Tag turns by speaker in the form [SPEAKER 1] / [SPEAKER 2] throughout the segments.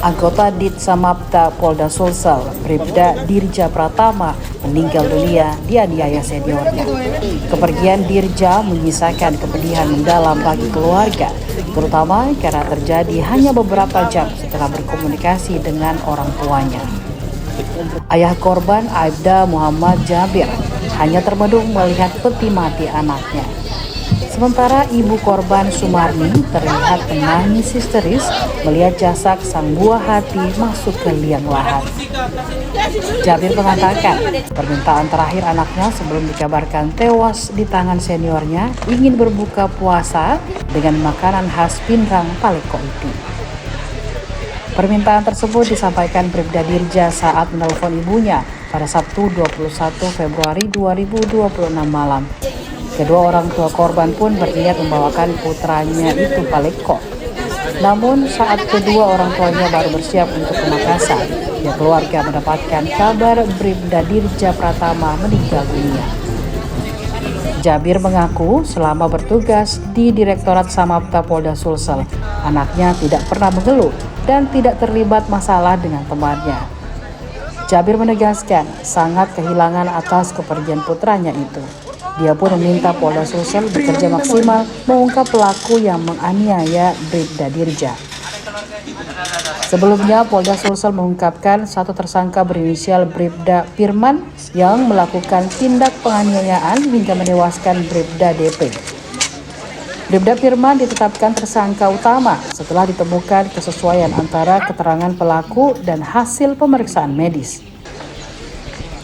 [SPEAKER 1] Anggota Ditsamapta Polda Sulsel, Bribda Dirja Pratama, meninggal dunia dianiaya seniornya. Kepergian Dirja menyisakan kepedihan mendalam bagi keluarga, terutama karena terjadi hanya beberapa jam setelah berkomunikasi dengan orang tuanya. Ayah korban, Aibda Muhammad Jabir, hanya termenung melihat peti mati anaknya. Sementara ibu korban Sumarni terlihat menangis histeris melihat jasad sang buah hati masuk ke liang lahat. Jabir mengatakan permintaan terakhir anaknya sebelum dikabarkan tewas di tangan seniornya ingin berbuka puasa dengan makanan khas Pinrang Paleko itu. Permintaan tersebut disampaikan Bribda Dirja saat menelpon ibunya pada Sabtu 21 Februari 2026 malam. Kedua orang tua korban pun berniat membawakan putranya itu Paleko. Namun saat kedua orang tuanya baru bersiap untuk ke Makassar, keluarga mendapatkan kabar Bribda Dirja Pratama meninggal dunia. Jabir mengaku selama bertugas di Direktorat Samapta Polda Sulsel, anaknya tidak pernah mengeluh dan tidak terlibat masalah dengan temannya. Jabir menegaskan sangat kehilangan atas kepergian putranya itu. Dia pun meminta Polda Sulsel bekerja maksimal mengungkap pelaku yang menganiaya Bribda Dirja. Sebelumnya, Polda Sulsel mengungkapkan satu tersangka berinisial Bribda Firman yang melakukan tindak penganiayaan hingga menewaskan Bribda DP. Bribda Firman ditetapkan tersangka utama setelah ditemukan kesesuaian antara keterangan pelaku dan hasil pemeriksaan medis.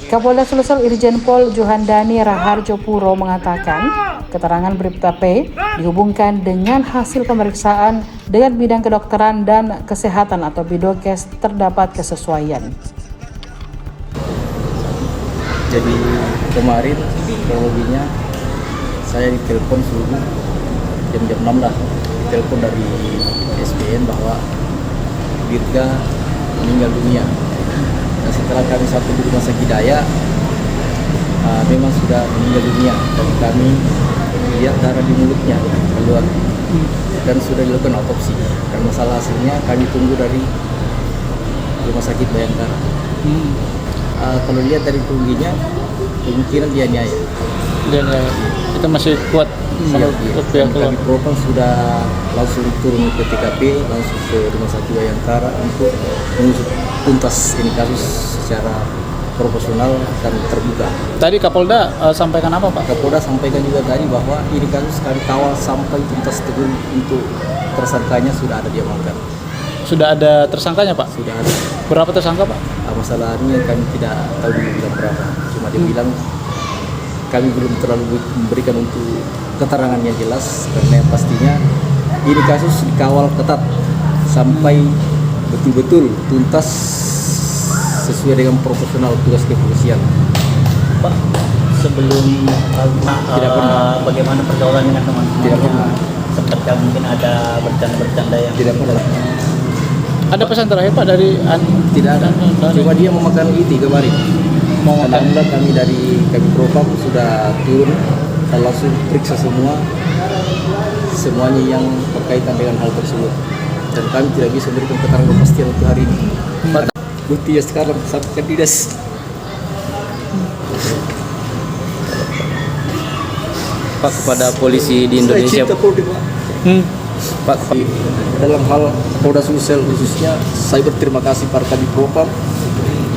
[SPEAKER 1] Kapolda Sulsel Irjen Pol Juhandani Raharjo Puro mengatakan keterangan Bribda P dihubungkan dengan hasil pemeriksaan dengan bidang kedokteran dan kesehatan atau bidokes terdapat kesesuaian.
[SPEAKER 2] Jadi kemarin kronologinya saya ditelepon subuh jam 6 lah, ditelepon dari SPN bahwa Dirga meninggal dunia. Dan setelah kami sampai di Rumah Sakit Daya, memang sudah meninggal dunia dan kami lihat darah di mulutnya keluar dan sudah dilakukan autopsi. Dan masalah hasilnya kami tunggu dari Rumah Sakit Bayangkara. Kalau lihat dari tingginya, kemungkinan dianiaya.
[SPEAKER 3] Kita masih kuat menurut pihak keluarga.
[SPEAKER 2] Kami propam sudah langsung turun ke TKP, langsung ke Rumah Sakit Bayangkara untuk mengusut tuntas ini kasus secara proporsional dan terbuka.
[SPEAKER 3] Tadi Kapolda sampaikan apa, Pak?
[SPEAKER 2] Kapolda sampaikan juga tadi bahwa ini kasus kami kawal sampai tuntas teguh untuk tersangkanya sudah ada diamankan.
[SPEAKER 3] Sudah ada tersangkanya, Pak?
[SPEAKER 2] Sudah ada.
[SPEAKER 3] Berapa tersangka, Pak?
[SPEAKER 2] Masalahnya kami tidak tahu dia bilang berapa. Cuma dia bilang kami belum terlalu memberikan untuk keterangan yang jelas karena pastinya ini kasus dikawal ketat sampai betul-betul tuntas sesuai dengan proporsional tugas kepolisian.
[SPEAKER 4] Pak, sebelum
[SPEAKER 2] tidak pernah.
[SPEAKER 4] Bagaimana pergaulan dengan teman-teman?
[SPEAKER 2] Tidak pernah.
[SPEAKER 4] Seperti mungkin ada bercanda-bercanda yang
[SPEAKER 2] Tidak pernah.
[SPEAKER 3] Ada pesan terakhir, Pak, dari
[SPEAKER 2] Tidak ada. Cuma dia memakan IT kemarin. Alhamdulillah kami dari Propam sudah turun dan langsung periksa semuanya yang berkaitan dengan hal tersebut. Dan kami tidak bisa memberikan keterangan kepastian untuk hari ini. Bukti ya sekarang sampai kandidas.
[SPEAKER 5] Pak, kepada polisi di Indonesia.
[SPEAKER 2] Pak, dalam hal Polda Sulsel khususnya, saya berterima kasih pada kami Propam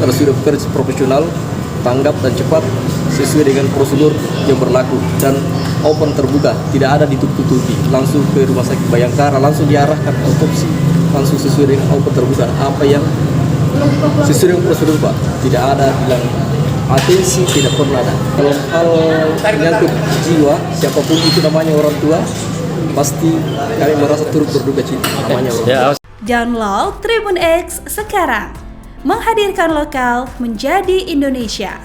[SPEAKER 2] karena sudah bekerja profesional, tanggap dan cepat sesuai dengan prosedur yang berlaku dan open terbuka, tidak ada ditutup-tutupi. Langsung ke Rumah Sakit Bayangkara, langsung diarahkan autopsi, langsung sesuai dengan open terbuka. Apa yang sesuai dengan prosedur, Pak, tidak ada bilang atensi, tidak pernah ada. Kalau hal menyangkut jiwa, siapapun itu namanya orang tua, pasti kami merasa turut berduka cita namanya orang tua.
[SPEAKER 6] Download Tribun X sekarang, menghadirkan lokal menjadi Indonesia.